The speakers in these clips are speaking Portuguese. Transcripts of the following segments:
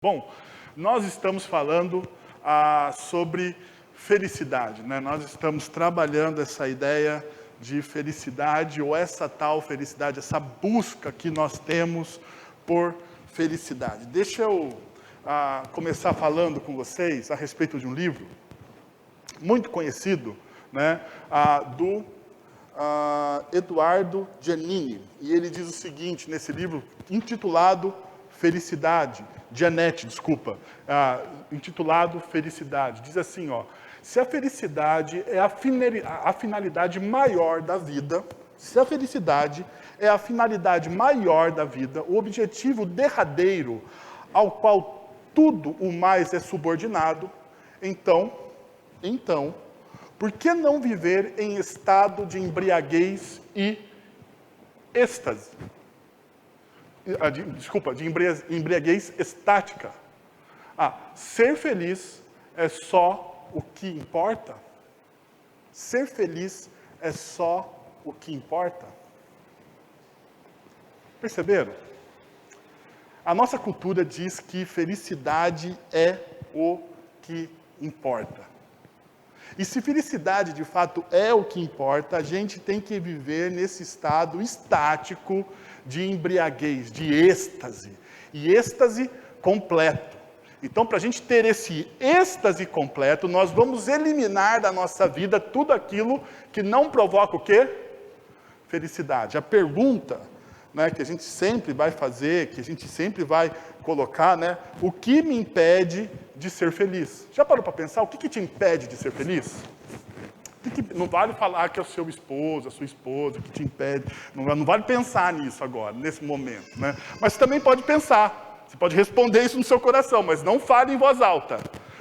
Bom, nós estamos falando sobre felicidade, né? Nós estamos trabalhando essa ideia de felicidade, ou essa tal felicidade, essa busca que nós temos por felicidade. Deixa eu começar falando com vocês a respeito de um livro muito conhecido, né? Do Eduardo Giannini. E ele diz o seguinte nesse livro, intitulado Felicidade, Giannetti, desculpa, intitulado Felicidade. Diz assim, se a felicidade é a finalidade maior da vida, se a felicidade é a finalidade maior da vida, o objetivo derradeiro ao qual tudo o mais é subordinado, então, por que não viver em estado de embriaguez e êxtase? De embriaguez estática. Ser feliz é só o que importa? Ser feliz é só o que importa? Perceberam? A nossa cultura diz que felicidade é o que importa. E se felicidade de fato é o que importa, a gente tem que viver nesse estado estático de embriaguez, de êxtase. E êxtase completo. Então, para a gente ter esse êxtase completo, nós vamos eliminar da nossa vida tudo aquilo que não provoca o quê? Felicidade. A pergunta, né, que a gente sempre vai fazer, que a gente sempre vai colocar, né? O que me impede de ser feliz? Já parou para pensar? O que te impede de ser feliz? Não vale falar que é o seu esposo, a sua esposa, que te impede. Não vale pensar nisso agora, nesse momento, né? Mas você também pode pensar. Você pode responder isso no seu coração, mas não fale em voz alta.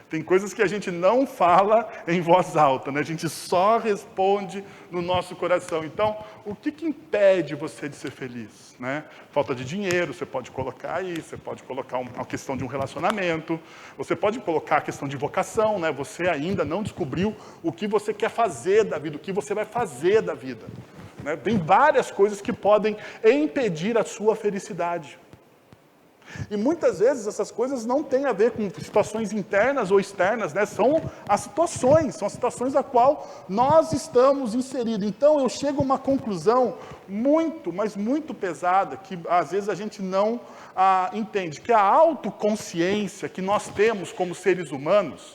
Tem coisas que a gente não fala em voz alta, né? A gente só responde no nosso coração. Então, o que impede você de ser feliz, né? Falta de dinheiro, você pode colocar aí, você pode colocar a questão de um relacionamento, você pode colocar a questão de vocação, né? Você ainda não descobriu o que você quer fazer da vida, o que você vai fazer da vida, né? Tem várias coisas que podem impedir a sua felicidade. E muitas vezes essas coisas não têm a ver com situações internas ou externas, né? São as situações a qual nós estamos inseridos. Então eu chego a uma conclusão muito, mas muito pesada, que às vezes a gente não entende, que a autoconsciência que nós temos como seres humanos,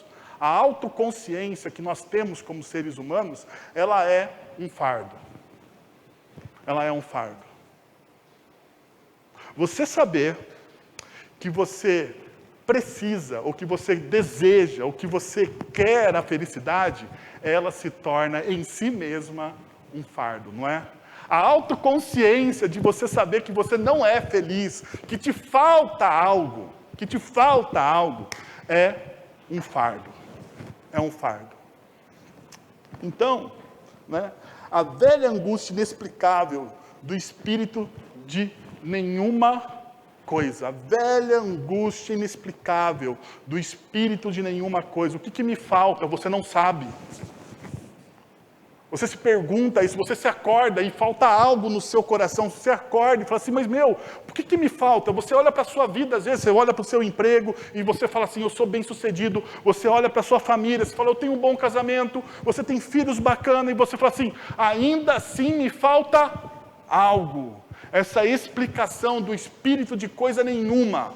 ela é um fardo. Ela é um fardo. Você saber que você precisa, ou que você deseja, ou que você quer a felicidade, ela se torna em si mesma um fardo, não é? A autoconsciência de você saber que você não é feliz, que te falta algo, é um fardo. É um fardo. Então, né, a velha angústia inexplicável do espírito de nenhuma coisa, a velha angústia inexplicável do espírito de nenhuma coisa. O que me falta? Você não sabe. Você se pergunta isso, você se acorda e falta algo no seu coração, você acorda e fala assim, mas por que me falta? Você olha para a sua vida, às vezes você olha para o seu emprego e você fala assim, eu sou bem sucedido. Você olha para a sua família, você fala, eu tenho um bom casamento, você tem filhos bacanas, e você fala assim, ainda assim me falta algo. Essa explicação do espírito de coisa nenhuma.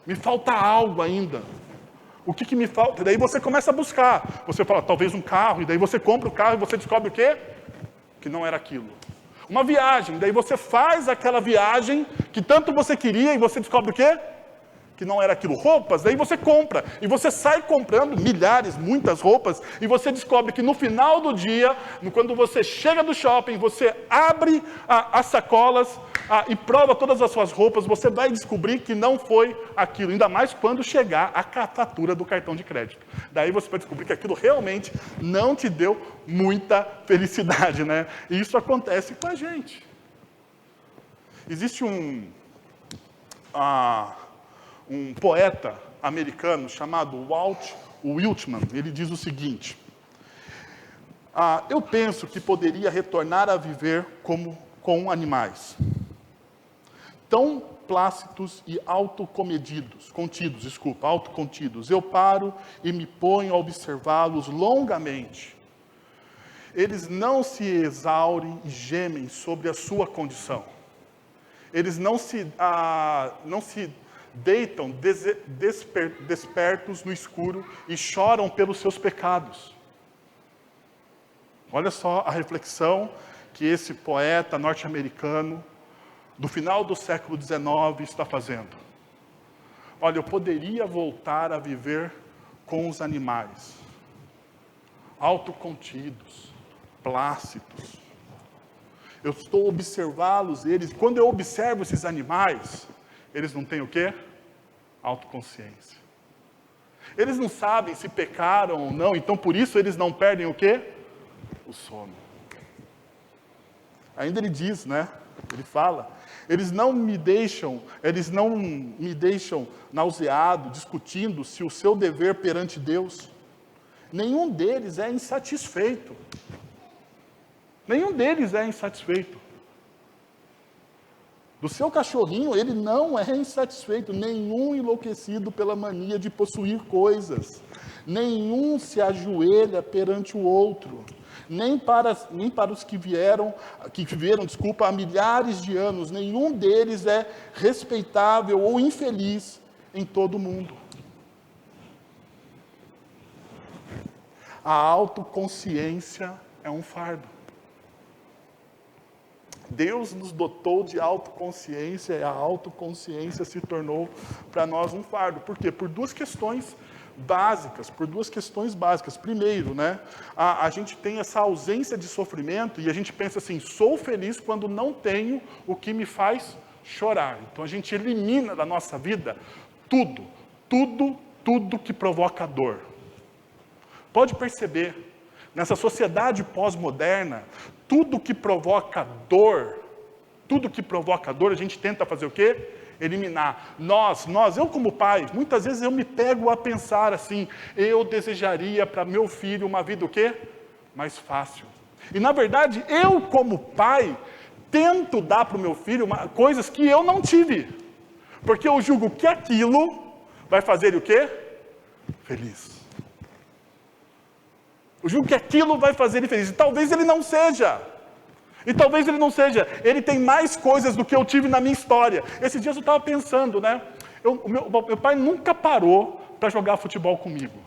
Me falta algo ainda. O que me falta? Daí você começa a buscar. Você fala, talvez um carro, e daí você compra o carro e você descobre o quê? Que não era aquilo. Uma viagem, daí você faz aquela viagem que tanto você queria e você descobre o quê? Que não era aquilo. Roupas, daí você compra. E você sai comprando muitas roupas, e você descobre que no final do dia, quando você chega do shopping, você abre as sacolas e prova todas as suas roupas, você vai descobrir que não foi aquilo. Ainda mais quando chegar a fatura do cartão de crédito. Daí você vai descobrir que aquilo realmente não te deu muita felicidade, né? E isso acontece com a gente. Existe um poeta americano chamado Walt Whitman. Ele diz o seguinte, eu penso que poderia retornar a viver com animais. Tão plácidos e autocontidos. Eu paro e me ponho a observá-los longamente. Eles não se exaurem e gemem sobre a sua condição. Eles não se deitam despertos no escuro e choram pelos seus pecados. Olha só a reflexão que esse poeta norte-americano do final do século XIX está fazendo. Olha, eu poderia voltar a viver com os animais, autocontidos, plácidos. Eu estou observá-los, quando eu observo esses animais, eles não têm o quê? Autoconsciência. Eles não sabem se pecaram ou não, então por isso eles não perdem o quê? O sono. Ainda ele diz, né? Ele fala, eles não me deixam nauseado, discutindo se o seu dever perante Deus. Nenhum deles é insatisfeito. Nenhum deles é insatisfeito. Do seu cachorrinho, ele não é insatisfeito. Nenhum enlouquecido pela mania de possuir coisas. Nenhum se ajoelha perante o outro. Nem para os que viveram, há milhares de anos. Nenhum deles é respeitável ou infeliz em todo o mundo. A autoconsciência é um fardo. Deus nos dotou de autoconsciência e a autoconsciência se tornou para nós um fardo. Por quê? Por duas questões básicas. Primeiro, né, a gente tem essa ausência de sofrimento e a gente pensa assim, sou feliz quando não tenho o que me faz chorar. Então a gente elimina da nossa vida tudo que provoca dor. Pode perceber, nessa sociedade pós-moderna, tudo que provoca dor, a gente tenta fazer o quê? Eliminar. Eu como pai, muitas vezes eu me pego a pensar assim, eu desejaria para meu filho uma vida o quê? Mais fácil. E na verdade, eu como pai, tento dar para o meu filho coisas que eu não tive. Porque eu julgo que aquilo vai fazer ele o quê? Feliz. Eu julgo que aquilo vai fazer ele feliz. E talvez ele não seja. Ele tem mais coisas do que eu tive na minha história. Esses dias eu estava pensando, né? Meu pai nunca parou para jogar futebol comigo.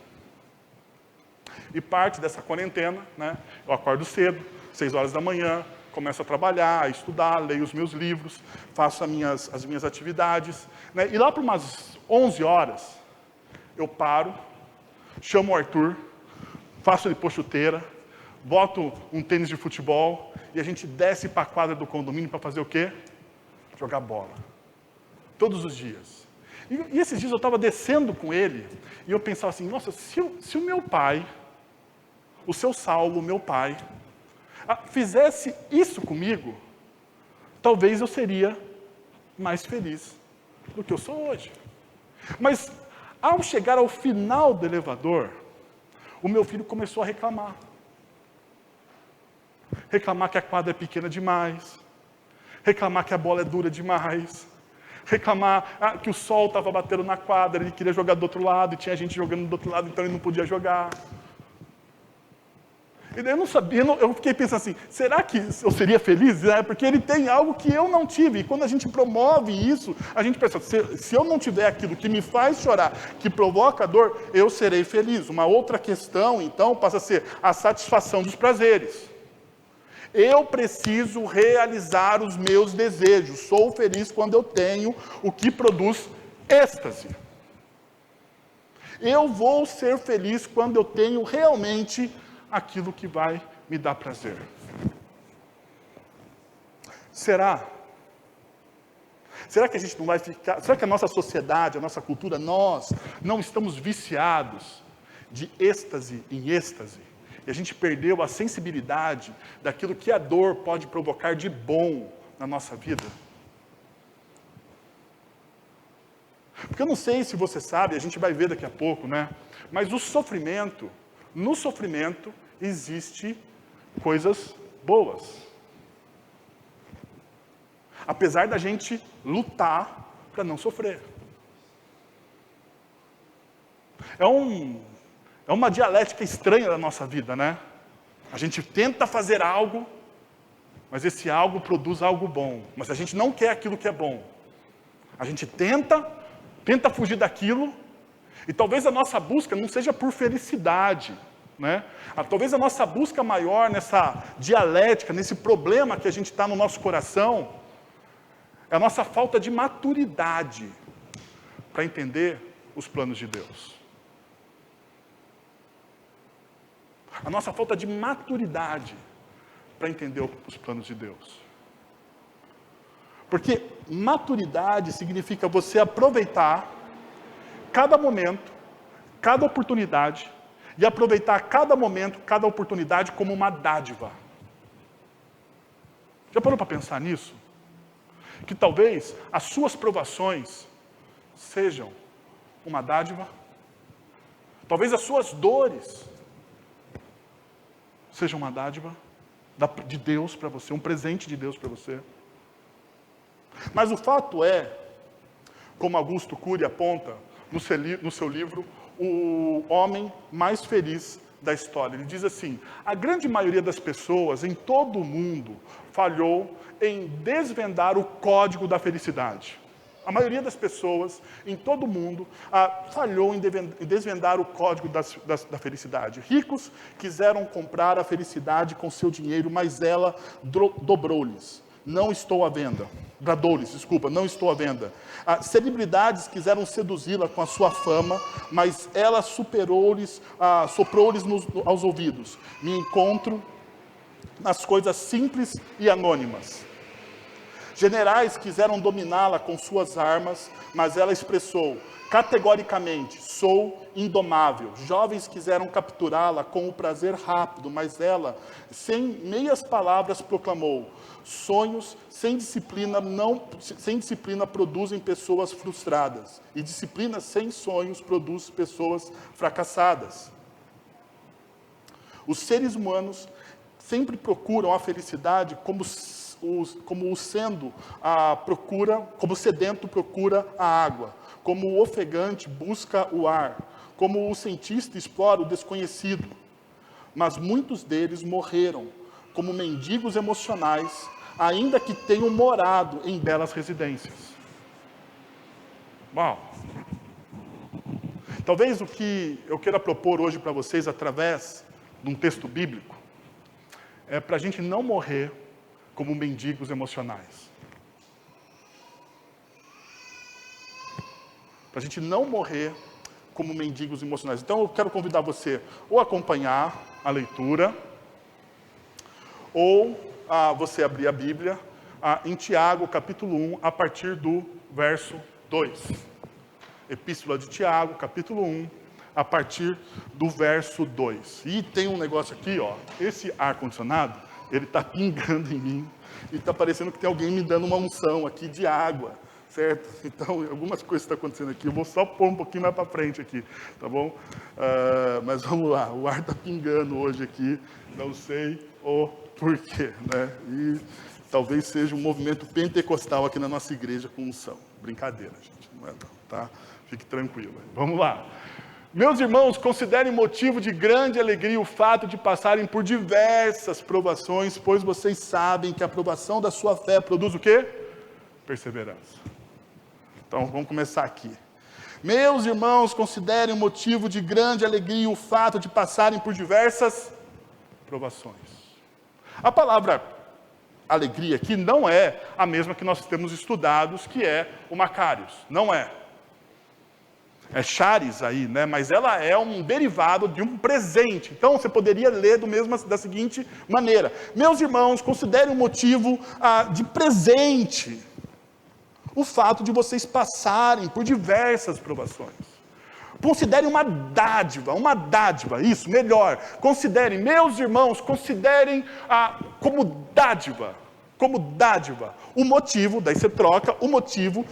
E parte dessa quarentena, né? Eu acordo cedo, 6 horas da manhã, começo a trabalhar, a estudar, leio os meus livros, faço as minhas atividades. Né? E lá por umas 11 horas, eu paro, chamo o Arthur, faço ele pôr chuteira, boto um tênis de futebol e a gente desce para a quadra do condomínio para fazer o quê? Jogar bola. Todos os dias. E esses dias eu estava descendo com ele e eu pensava assim, nossa, se o meu pai, o seu Saulo, meu pai, fizesse isso comigo, talvez eu seria mais feliz do que eu sou hoje. Mas ao chegar ao final do elevador, o meu filho começou a reclamar. Reclamar que a quadra é pequena demais. Reclamar que a bola é dura demais. Reclamar que o sol estava batendo na quadra, ele queria jogar do outro lado, e tinha gente jogando do outro lado, então ele não podia jogar. Eu não sabia, eu fiquei pensando assim, será que eu seria feliz? Porque ele tem algo que eu não tive, e quando a gente promove isso, a gente pensa, se eu não tiver aquilo que me faz chorar, que provoca dor, eu serei feliz. Uma outra questão, então, passa a ser a satisfação dos prazeres. Eu preciso realizar os meus desejos, sou feliz quando eu tenho o que produz êxtase. Eu vou ser feliz quando eu tenho realmente aquilo que vai me dar prazer. Será? Será que a gente não vai ficar... Será que a nossa sociedade, a nossa cultura, nós não estamos viciados de êxtase em êxtase? E a gente perdeu a sensibilidade daquilo que a dor pode provocar de bom na nossa vida? Porque eu não sei se você sabe, a gente vai ver daqui a pouco, né? Mas no sofrimento existe coisas boas. Apesar da gente lutar para não sofrer. É uma dialética estranha da nossa vida, né? A gente tenta fazer algo, mas esse algo produz algo bom. Mas a gente não quer aquilo que é bom. A gente tenta fugir daquilo, e talvez a nossa busca não seja por felicidade, né? Talvez a nossa busca maior nessa dialética, nesse problema que a gente está no nosso coração, é a nossa falta de maturidade para entender os planos de Deus. A nossa falta de maturidade para entender os planos de Deus. Porque maturidade significa você aproveitar cada momento, cada oportunidade, e aproveitar cada momento, cada oportunidade como uma dádiva. Já parou para pensar nisso? Que talvez as suas provações sejam uma dádiva. Talvez as suas dores sejam uma dádiva de Deus para você, um presente de Deus para você. Mas o fato é, como Augusto Cury aponta no seu livro, O Homem Mais Feliz da História. Ele diz assim: a grande maioria das pessoas em todo o mundo falhou em desvendar o código da felicidade. A maioria das pessoas em todo o mundo falhou em desvendar o código da felicidade. Ricos quiseram comprar a felicidade com seu dinheiro, mas ela dobrou-lhes. Não estou à venda. Bradou-lhes, desculpa, não estou à venda. Celebridades quiseram seduzi-la com a sua fama, mas ela soprou-lhes aos ouvidos. Me encontro nas coisas simples e anônimas. Generais quiseram dominá-la com suas armas, mas ela expressou categoricamente: sou indomável. Jovens quiseram capturá-la com o prazer rápido, mas ela, sem meias palavras, proclamou: sonhos sem disciplina produzem pessoas frustradas, e disciplina sem sonhos produz pessoas fracassadas. Os seres humanos sempre procuram a felicidade como o sedento procura a água, como o ofegante busca o ar, como o cientista explora o desconhecido. Mas muitos deles morreram como mendigos emocionais, ainda que tenham morado em belas residências. Uau! Talvez o que eu queira propor hoje para vocês, através de um texto bíblico, é para a gente não morrer como mendigos emocionais. Para a gente não morrer como mendigos emocionais. Então eu quero convidar você ou a acompanhar a leitura, ou você abrir a Bíblia em Tiago, capítulo 1, a partir do verso 2. Epístola de Tiago, capítulo 1, a partir do verso 2. E tem um negócio aqui, ó, esse ar-condicionado, ele está pingando em mim, e está parecendo que tem alguém me dando uma unção aqui de água, certo? Então, algumas coisas estão acontecendo aqui, eu vou só pôr um pouquinho mais para frente aqui, tá bom? Mas vamos lá, o ar está pingando hoje aqui, não sei o porquê, né? E talvez seja um movimento pentecostal aqui na nossa igreja com unção. Brincadeira, gente, não é não, tá? Fique tranquilo. Vamos lá. Meus irmãos, considerem motivo de grande alegria o fato de passarem por diversas provações, pois vocês sabem que a provação da sua fé produz o quê? Perseverança. Então, vamos começar aqui. Meus irmãos, considerem motivo de grande alegria o fato de passarem por diversas provações. A palavra alegria aqui não é a mesma que nós temos estudados, que é o Macários. Não é. É charis aí, né? Mas ela é um derivado de um presente. Então, você poderia ler da seguinte maneira: meus irmãos, considerem um motivo de presente o fato de vocês passarem por diversas provações. Considerem uma dádiva, isso, melhor. Considerem, meus irmãos, considerem como dádiva, o motivo, daí você troca, o motivo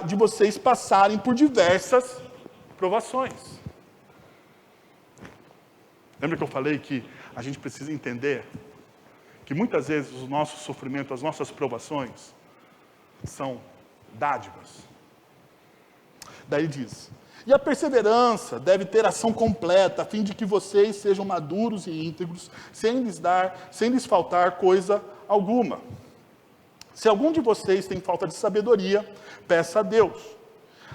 de vocês passarem por diversas provações. Lembra que eu falei que a gente precisa entender que muitas vezes o nosso sofrimento, as nossas provações, são dádivas. Daí diz: e a perseverança deve ter ação completa, a fim de que vocês sejam maduros e íntegros, sem lhes faltar coisa alguma. Se algum de vocês tem falta de sabedoria, peça a Deus.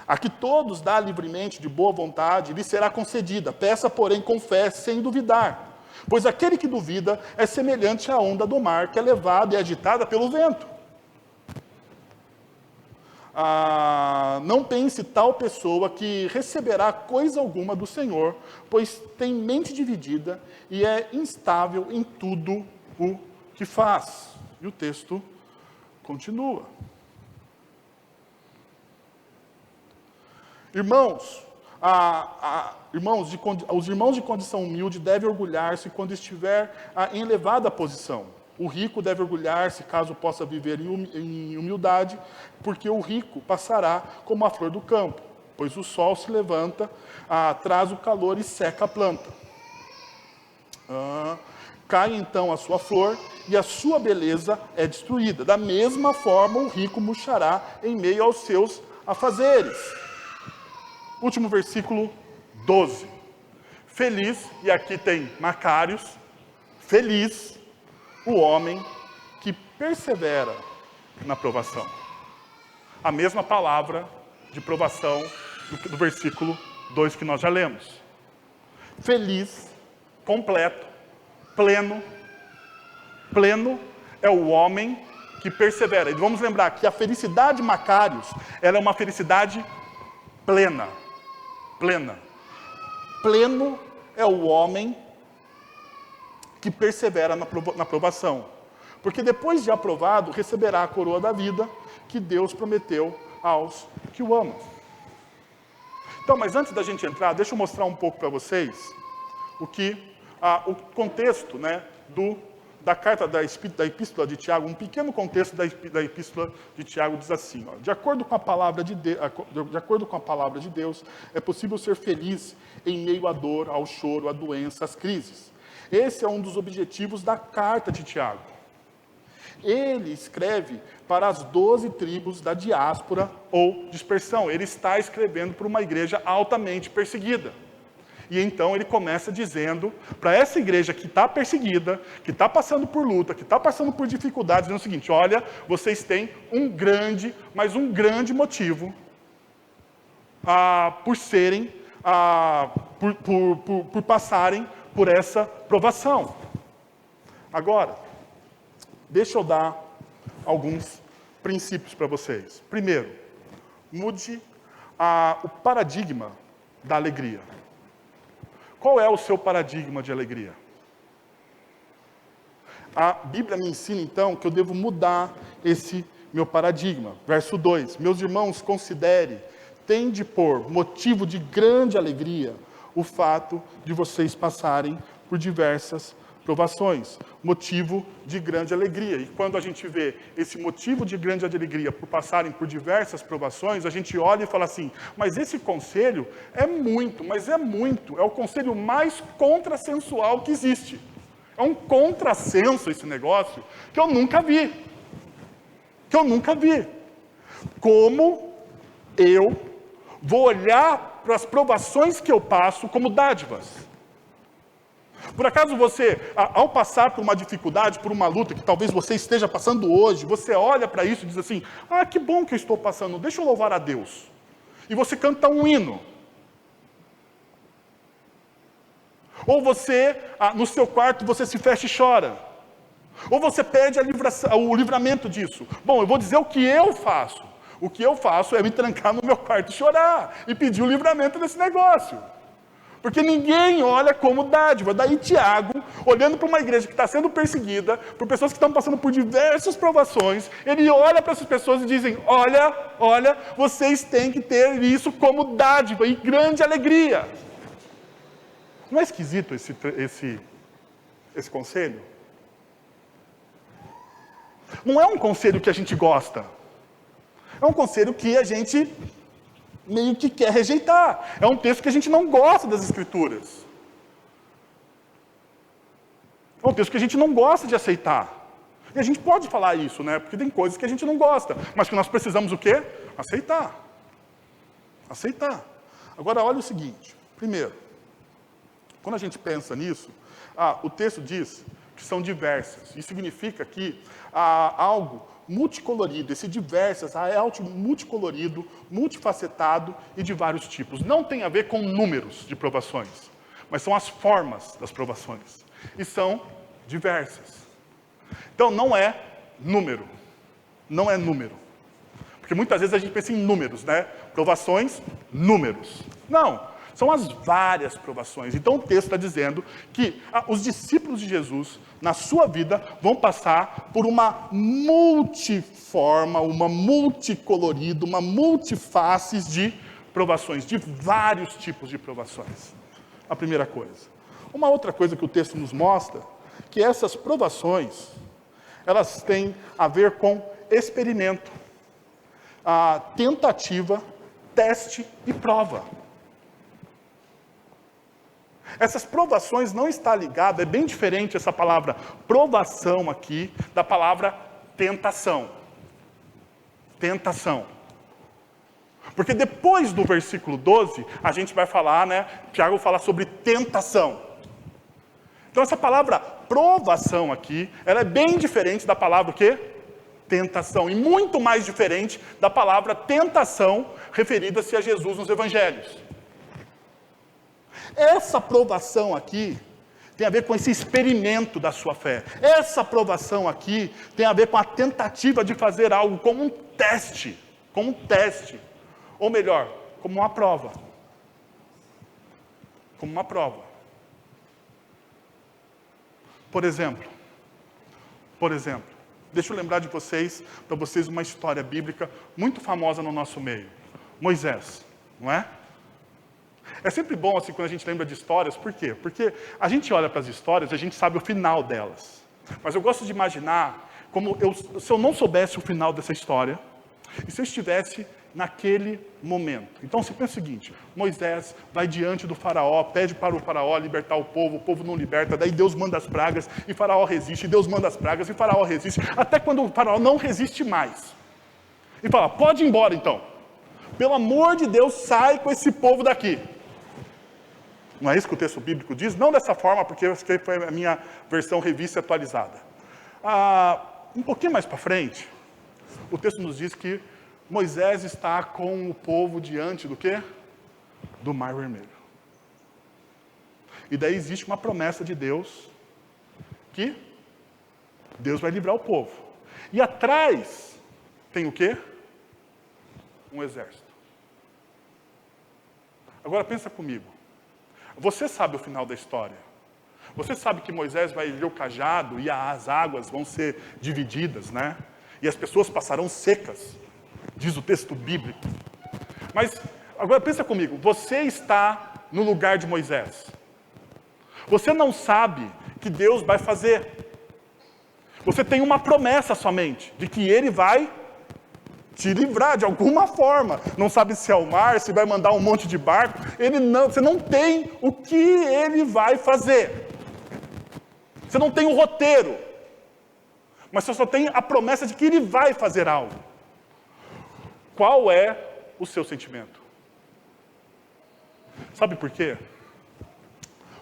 A que todos dá livremente, de boa vontade, lhe será concedida. Peça, porém, com fé, sem duvidar. Pois aquele que duvida é semelhante à onda do mar, que é levada e agitada pelo vento. Não pense tal pessoa que receberá coisa alguma do Senhor, pois tem mente dividida e é instável em tudo o que faz. E o texto continua. Irmãos, os irmãos de condição humilde devem orgulhar-se quando estiver em elevada posição. O rico deve orgulhar-se caso possa viver em humildade, porque o rico passará como a flor do campo, pois o sol se levanta, traz o calor e seca a planta. Cai então a sua flor e a sua beleza é destruída. Da mesma forma, o rico murchará em meio aos seus afazeres. Último versículo 12. Feliz, e aqui tem Macários, feliz o homem que persevera na provação. A mesma palavra de provação do versículo 2 que nós já lemos. Feliz, completo, pleno é o homem que persevera. E vamos lembrar que a felicidade de Macários, ela é uma felicidade plena. Pleno é o homem que persevera na provação. Porque depois de aprovado, receberá a coroa da vida que Deus prometeu aos que o amam. Então, mas antes da gente entrar, deixa eu mostrar um pouco para vocês o contexto, né, da carta da Epístola de Tiago. Um pequeno contexto da Epístola de Tiago diz assim: de acordo com a palavra de Deus, é possível ser feliz em meio à dor, ao choro, à doença, às crises. Esse é um dos objetivos da carta de Tiago. Ele escreve para as 12 tribos da diáspora ou dispersão. Ele está escrevendo para uma igreja altamente perseguida. E então ele começa dizendo para essa igreja que está perseguida, que está passando por luta, que está passando por dificuldades, dizendo o seguinte: olha, vocês têm um grande motivo por passarem por essa provação. Agora, deixa eu dar alguns princípios para vocês. Primeiro, mude o paradigma da alegria. Qual é o seu paradigma de alegria? A Bíblia me ensina, então, que eu devo mudar esse meu paradigma. Verso 2: meus irmãos, considere, tende por motivo de grande alegria o fato de vocês passarem por diversas provações. Motivo de grande alegria. E quando a gente vê esse motivo de grande alegria por passarem por diversas provações, a gente olha e fala assim: mas esse conselho é o conselho mais contrassensual que existe. É um contrassenso esse negócio que eu nunca vi. Como eu vou olhar para as provações que eu passo como dádivas? Por acaso você, ao passar por uma dificuldade, por uma luta que talvez você esteja passando hoje, você olha para isso e diz assim: que bom que eu estou passando, deixa eu louvar a Deus. E você canta um hino. Ou você, no seu quarto, você se fecha e chora. Ou você pede o livramento disso. Bom, eu vou dizer o que eu faço. O que eu faço é me trancar no meu quarto e chorar. E pedir o livramento desse negócio. Porque ninguém olha como dádiva. Daí Tiago, olhando para uma igreja que está sendo perseguida, por pessoas que estão passando por diversas provações, ele olha para essas pessoas e dizem: olha, vocês têm que ter isso como dádiva e grande alegria. Não é esquisito esse conselho? Não é um conselho que a gente gosta. É um conselho que a gente meio que quer rejeitar. É um texto que a gente não gosta das Escrituras. É um texto que a gente não gosta de aceitar. E a gente pode falar isso, né? Porque tem coisas que a gente não gosta, mas que nós precisamos o quê? Aceitar. Aceitar. Agora, olha o seguinte. Primeiro, quando a gente pensa nisso, o texto diz que são diversas. Isso significa que algo multicolorido. Esse diversas é algo multicolorido, multifacetado e de vários tipos. Não tem a ver com números de provações, mas são as formas das provações. E são diversas. Então, não é número. Não é número. Porque muitas vezes a gente pensa em números, né? Provações, números. Não, são as várias provações. Então o texto está dizendo que os discípulos de Jesus, na sua vida, vão passar por uma multiforma, uma multicolorida, uma multifaces de provações, de vários tipos de provações. A primeira coisa. Uma outra coisa que o texto nos mostra, que essas provações, elas têm a ver com experimento, tentativa, teste e prova. Essas provações não está ligada, é bem diferente essa palavra provação aqui, da palavra tentação. Tentação. Porque depois do versículo 12, a gente vai falar, né? Tiago fala sobre tentação. Então essa palavra provação aqui, ela é bem diferente da palavra o quê? Tentação. E muito mais diferente da palavra tentação referida-se a Jesus nos evangelhos. Essa provação aqui tem a ver com esse experimento da sua fé. Essa provação aqui tem a ver com a tentativa de fazer algo como um teste. Como um teste. Ou melhor, como uma prova. Como uma prova. Por exemplo, deixa eu lembrar de vocês, para vocês, uma história bíblica muito famosa no nosso meio. Moisés, não é? É sempre bom, assim, quando a gente lembra de histórias, por quê? Porque a gente olha para as histórias e a gente sabe o final delas. Mas eu gosto de imaginar como se eu não soubesse o final dessa história, e se eu estivesse naquele momento. Então, você pensa o seguinte, Moisés vai diante do faraó, pede para o faraó libertar o povo não liberta, daí Deus manda as pragas, e faraó resiste, Deus manda as pragas, e faraó resiste, até quando o faraó não resiste mais. E fala, pode ir embora então. Pelo amor de Deus, sai com esse povo daqui. Não é isso que o texto bíblico diz? Não dessa forma, porque foi a minha versão revista e atualizada. Um pouquinho mais para frente, o texto nos diz que Moisés está com o povo diante do quê? Do Mar Vermelho. E daí existe uma promessa de Deus, que Deus vai livrar o povo. E atrás tem o quê? Um exército. Agora pensa comigo. Você sabe o final da história. Você sabe que Moisés vai erguer o cajado e as águas vão ser divididas, né? E as pessoas passarão secas, diz o texto bíblico. Mas agora pensa comigo, você está no lugar de Moisés. Você não sabe que Deus vai fazer. Você tem uma promessa somente, de que Ele vai te livrar de alguma forma. Não sabe se é o mar, se vai mandar um monte de barco. Você não tem o que Ele vai fazer. Você não tem o roteiro. Mas você só tem a promessa de que Ele vai fazer algo. Qual é o seu sentimento? Sabe por quê?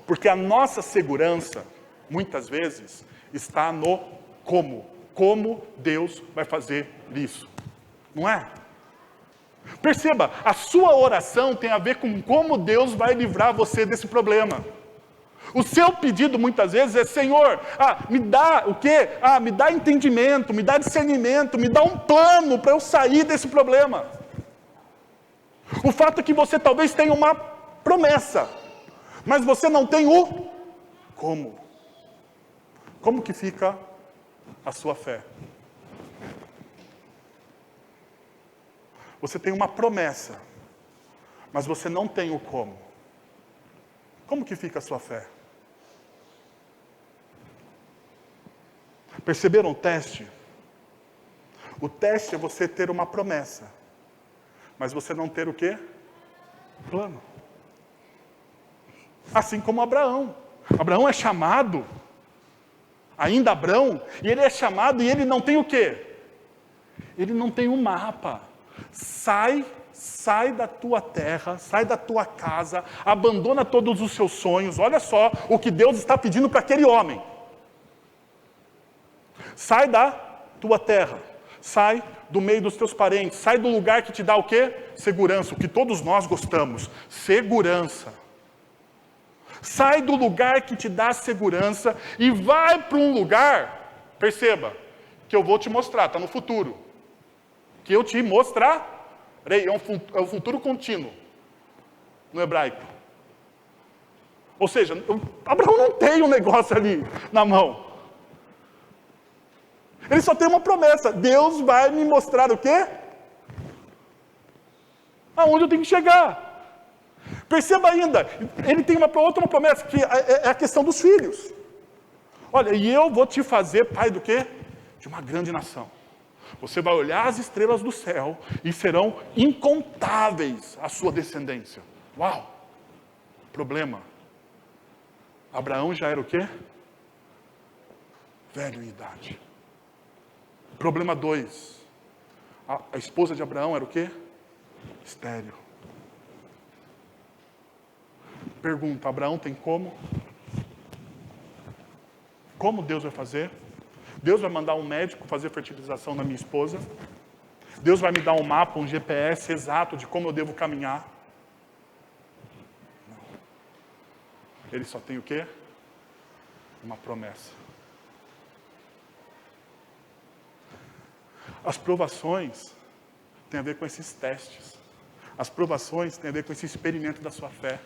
Porque a nossa segurança, muitas vezes, está no como. Como Deus vai fazer isso. Não é? Perceba, a sua oração tem a ver com como Deus vai livrar você desse problema. O seu pedido muitas vezes é, Senhor, me dá o quê? Me dá entendimento, me dá discernimento, me dá um plano para eu sair desse problema. O fato é que você talvez tenha uma promessa, mas você não tem o como. Como que fica a sua fé? Você tem uma promessa, mas você não tem o como. Como que fica a sua fé? Perceberam o teste? O teste é você ter uma promessa, mas você não ter o quê? Plano. Assim como Abraão. Abraão é chamado, ainda Abraão, e ele é chamado e ele não tem o quê? Ele não tem um mapa. Sai sai da tua terra, sai da tua casa, abandona todos os seus sonhos. Olha só o que Deus está pedindo para aquele homem. Sai da tua terra, sai do meio dos teus parentes, sai do lugar que te dá o quê? Segurança, o que todos nós gostamos, segurança. Sai do lugar que te dá segurança e vai para um lugar, perceba, que eu vou te mostrar, está no futuro. Que eu te mostrarei, é um futuro contínuo, no hebraico. Ou seja, Abraão não tem um negócio ali na mão. Ele só tem uma promessa, Deus vai me mostrar o quê? Aonde eu tenho que chegar. Perceba ainda, ele tem uma outra promessa, que é a questão dos filhos. Olha, e eu vou te fazer pai do quê? De uma grande nação. Você vai olhar as estrelas do céu e serão incontáveis a sua descendência. Uau! Problema. Abraão já era o quê? Velho em idade. Problema 2. A esposa de Abraão era o quê? Estéril. Pergunta, Abraão tem como? Como Deus vai fazer? Deus vai mandar um médico fazer fertilização na minha esposa? Deus vai me dar um mapa, um GPS exato de como eu devo caminhar? Não. Ele só tem o quê? Uma promessa. As provações têm a ver com esses testes. As provações têm a ver com esse experimento da sua fé.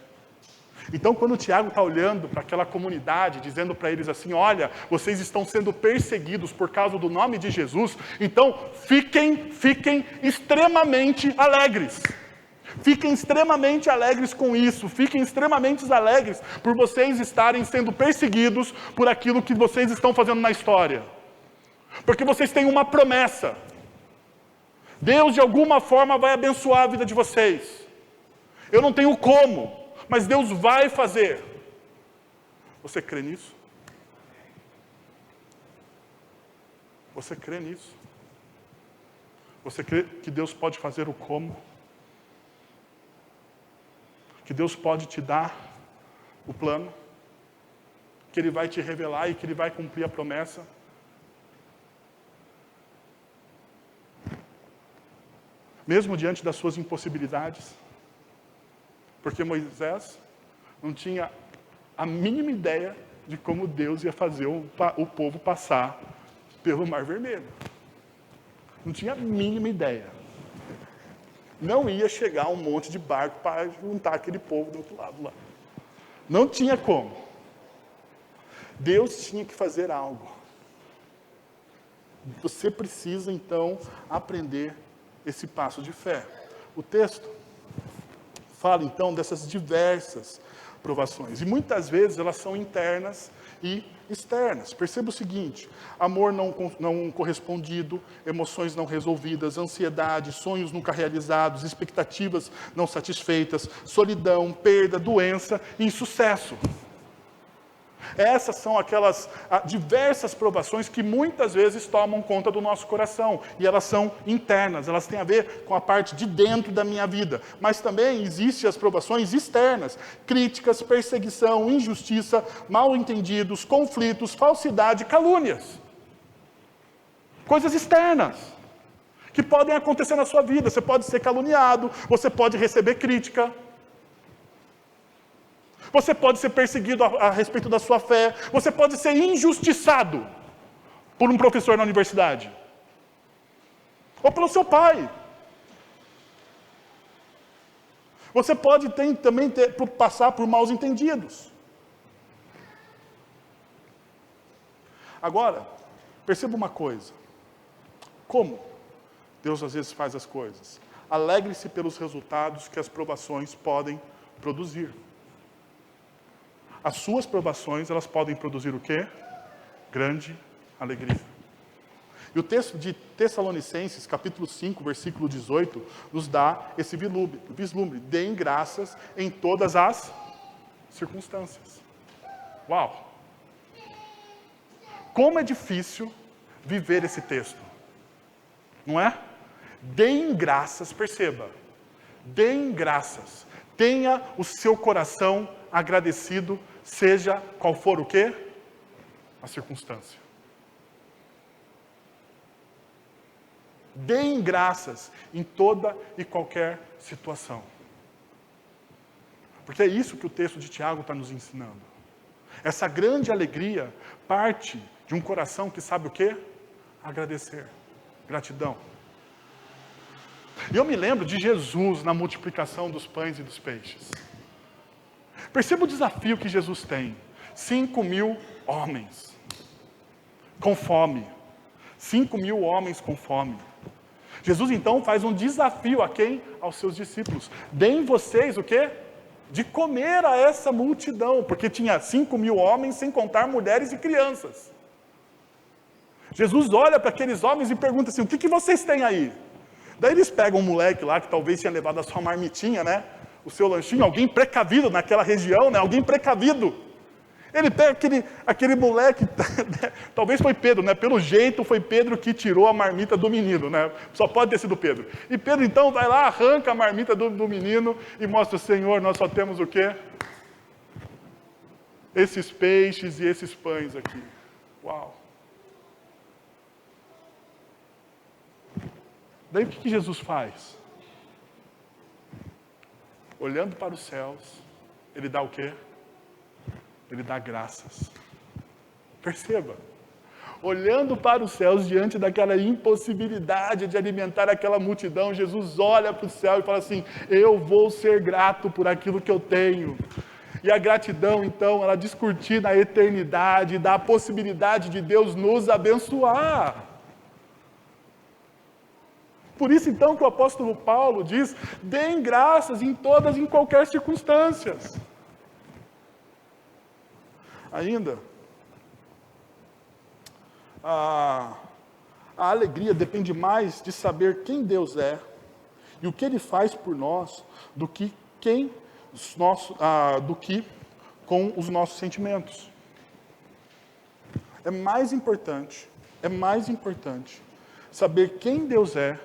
Então, quando o Tiago está olhando para aquela comunidade, dizendo para eles assim, olha, vocês estão sendo perseguidos por causa do nome de Jesus, então fiquem extremamente alegres. Fiquem extremamente alegres com isso, fiquem extremamente alegres por vocês estarem sendo perseguidos por aquilo que vocês estão fazendo na história. Porque vocês têm uma promessa. Deus, de alguma forma, vai abençoar a vida de vocês. Eu não tenho como, mas Deus vai fazer. Você crê nisso? Você crê nisso? Você crê que Deus pode fazer o como? Que Deus pode te dar o plano? Que Ele vai te revelar e que Ele vai cumprir a promessa? Mesmo diante das suas impossibilidades? Porque Moisés não tinha a mínima ideia de como Deus ia fazer o povo passar pelo Mar Vermelho. Não tinha a mínima ideia. Não ia chegar um monte de barco para juntar aquele povo do outro lado lá. Não tinha como. Deus tinha que fazer algo. Você precisa, então, aprender esse passo de fé. O texto fala, então, dessas diversas provações. E muitas vezes elas são internas e externas. Perceba o seguinte, amor não correspondido, emoções não resolvidas, ansiedade, sonhos nunca realizados, expectativas não satisfeitas, solidão, perda, doença e insucesso. Essas são aquelas diversas provações que muitas vezes tomam conta do nosso coração. E elas são internas, elas têm a ver com a parte de dentro da minha vida. Mas também existem as provações externas. Críticas, perseguição, injustiça, mal-entendidos, conflitos, falsidade, calúnias. Coisas externas que podem acontecer na sua vida. Você pode ser caluniado, você pode receber crítica. Você pode ser perseguido a respeito da sua fé. Você pode ser injustiçado por um professor na universidade. Ou pelo seu pai. Você pode também passar por maus entendidos. Agora, perceba uma coisa. Como Deus às vezes faz as coisas? Alegre-se pelos resultados que as provações podem produzir. As suas provações, elas podem produzir o quê? Grande alegria. E o texto de Tessalonicenses, capítulo 5, versículo 18, nos dá esse vislumbre. Deem graças em todas as circunstâncias. Uau! Como é difícil viver esse texto. Não é? Deem graças, perceba. Deem graças. Tenha o seu coração agradecido, seja qual for o quê? A circunstância. Deem graças em toda e qualquer situação. Porque é isso que o texto de Tiago está nos ensinando. Essa grande alegria parte de um coração que sabe o quê? Agradecer. Gratidão. E eu me lembro de Jesus na multiplicação dos pães e dos peixes. Perceba o desafio que Jesus tem. 5.000 homens com fome. 5.000 homens com fome. Jesus então faz um desafio a quem? Aos seus discípulos. Deem vocês o quê? De comer a essa multidão. Porque tinha 5.000 homens, sem contar mulheres e crianças. Jesus olha para aqueles homens e pergunta assim, o que vocês têm aí? Daí eles pegam um moleque lá, que talvez tinha levado a sua marmitinha, né? O seu lanchinho, alguém precavido naquela região, né? Alguém precavido. Ele pega aquele moleque, talvez foi Pedro, né? Pelo jeito foi Pedro que tirou a marmita do menino, né? Só pode ter sido Pedro. E Pedro então vai lá, arranca a marmita do menino e mostra, Senhor, nós só temos o quê? Esses peixes e esses pães aqui. Uau! Daí o que Jesus faz? Olhando para os céus, ele dá o quê? Ele dá graças. Perceba. Olhando para os céus, diante daquela impossibilidade de alimentar aquela multidão, Jesus olha para o céu e fala assim, eu vou ser grato por aquilo que eu tenho. E a gratidão, então, ela descortina a eternidade, dá a possibilidade de Deus nos abençoar. Por isso, então, que o apóstolo Paulo diz, deem graças em todas e em qualquer circunstâncias. Ainda, a alegria depende mais de saber quem Deus é e o que Ele faz por nós do que com os nossos sentimentos. É mais importante saber quem Deus é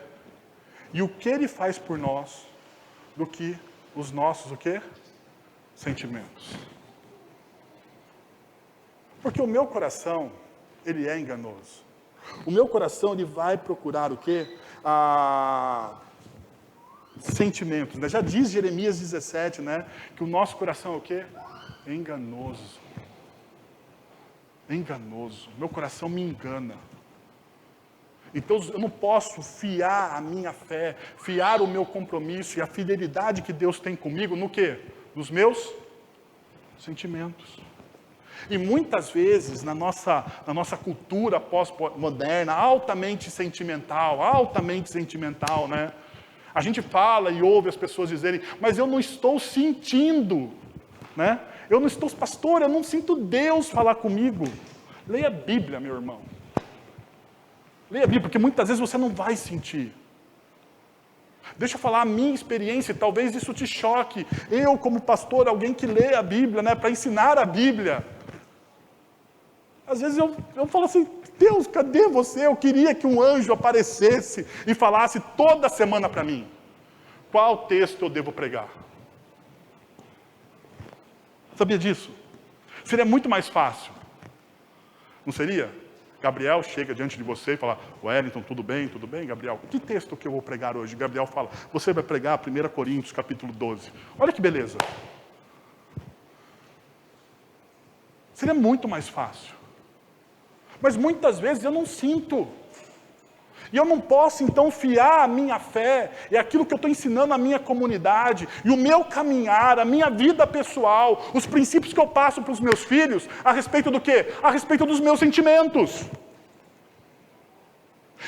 e o que Ele faz por nós do que os nossos o quê? Sentimentos. Porque o meu coração, ele é enganoso. O meu coração, ele vai procurar o quê? Sentimentos. Né? Já diz Jeremias 17, né? Que o nosso coração é o quê? Enganoso. Enganoso. Meu coração me engana. Então eu não posso fiar a minha fé, fiar o meu compromisso e a fidelidade que Deus tem comigo no quê? Nos meus sentimentos. E muitas vezes, na nossa cultura pós-moderna, altamente sentimental, né? A gente fala e ouve as pessoas dizerem, mas eu não estou sentindo, né? Pastor, eu não sinto Deus falar comigo. Leia a Bíblia, meu irmão. Leia a Bíblia, porque muitas vezes você não vai sentir. Deixa eu falar a minha experiência, talvez isso te choque. Eu, como pastor, alguém que lê a Bíblia, né, para ensinar a Bíblia. Às vezes eu falo assim, Deus, cadê você? Eu queria que um anjo aparecesse e falasse toda semana para mim. Qual texto eu devo pregar? Sabia disso? Seria muito mais fácil. Não seria? Gabriel chega diante de você e fala, Wellington, tudo bem, Gabriel? Que texto que eu vou pregar hoje? Gabriel fala, você vai pregar 1 Coríntios, capítulo 12. Olha que beleza. Seria muito mais fácil. Mas muitas vezes eu não sinto. E eu não posso, então, fiar a minha fé e aquilo que eu estou ensinando à minha comunidade, e o meu caminhar, a minha vida pessoal, os princípios que eu passo para os meus filhos, a respeito do quê? A respeito dos meus sentimentos.